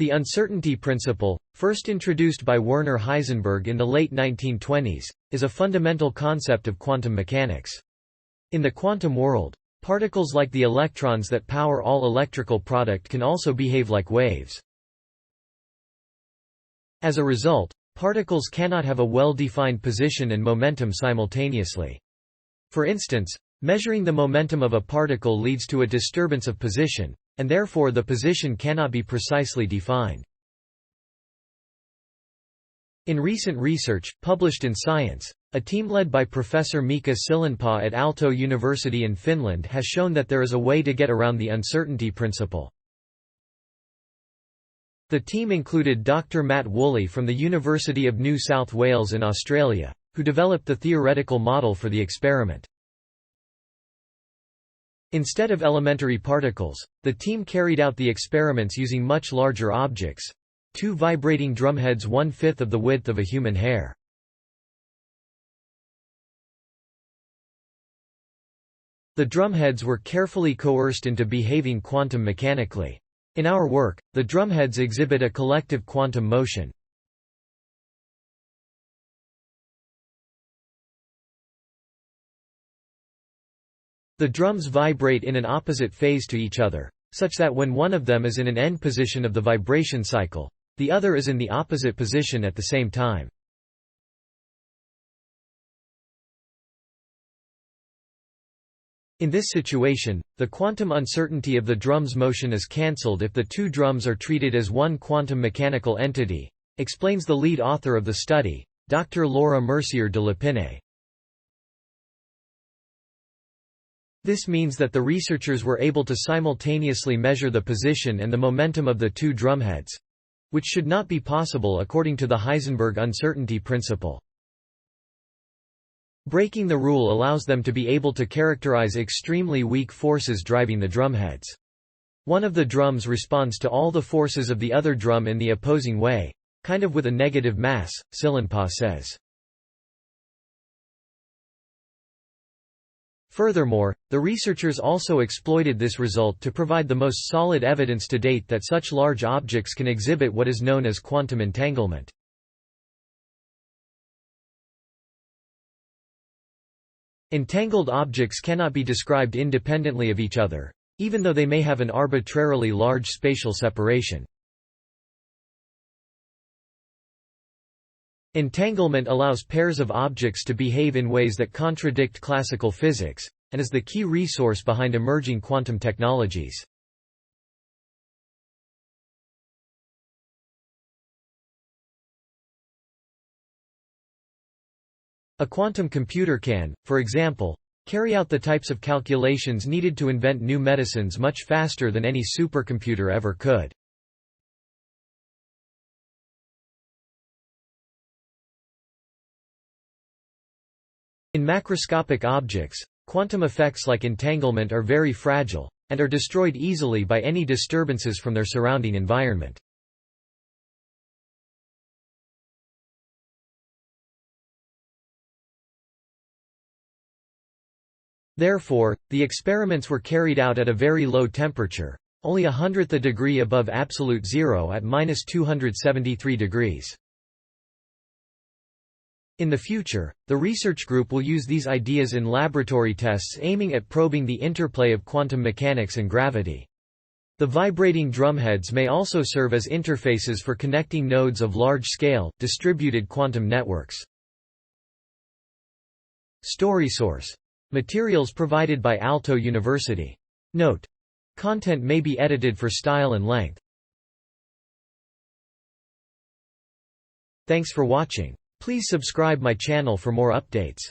The uncertainty principle, first introduced by Werner Heisenberg in the late 1920s, is a fundamental concept of quantum mechanics. In the quantum world, particles like the electrons that power all electrical product can also behave like waves. As a result, particles cannot have a well-defined position and momentum simultaneously. For instance, measuring the momentum of a particle leads to a disturbance of position, and therefore the position cannot be precisely defined. In recent research, published in Science, a team led by Professor Mika Sillanpää at Aalto University in Finland has shown that there is a way to get around the uncertainty principle. The team included Dr. Matt Woolley from the University of New South Wales in Australia, who developed the theoretical model for the experiment. Instead of elementary particles, the team carried out the experiments using much larger objects, two vibrating drumheads 1/5 of the width of a human hair. The drumheads were carefully coerced into behaving quantum mechanically. In our work, the drumheads exhibit a collective quantum motion. The drums vibrate in an opposite phase to each other, such that when one of them is in an end position of the vibration cycle, the other is in the opposite position at the same time. In this situation, the quantum uncertainty of the drum's motion is cancelled if the two drums are treated as one quantum mechanical entity, explains the lead author of the study, Dr. Laure Mercier de Lepinay. This means that the researchers were able to simultaneously measure the position and the momentum of the two drumheads, which should not be possible according to the Heisenberg uncertainty principle. Breaking the rule allows them to be able to characterize extremely weak forces driving the drumheads. One of the drums responds to all the forces of the other drum in the opposing way, kind of with a negative mass, Sillanpää says. Furthermore, the researchers also exploited this result to provide the most solid evidence to date that such large objects can exhibit what is known as quantum entanglement. Entangled objects cannot be described independently of each other, even though they may have an arbitrarily large spatial separation. Entanglement allows pairs of objects to behave in ways that contradict classical physics, and is the key resource behind emerging quantum technologies. A quantum computer can, for example, carry out the types of calculations needed to invent new medicines much faster than any supercomputer ever could. In macroscopic objects, quantum effects like entanglement are very fragile, and are destroyed easily by any disturbances from their surrounding environment. Therefore, the experiments were carried out at a very low temperature, only 1/100th a degree above absolute zero at -273 degrees. In the future, the research group will use these ideas in laboratory tests aiming at probing the interplay of quantum mechanics and gravity. The vibrating drumheads may also serve as interfaces for connecting nodes of large-scale, distributed quantum networks. Story source. Materials provided by Aalto University. Note: content may be edited for style and length. Thanks for watching. Please subscribe my channel for more updates.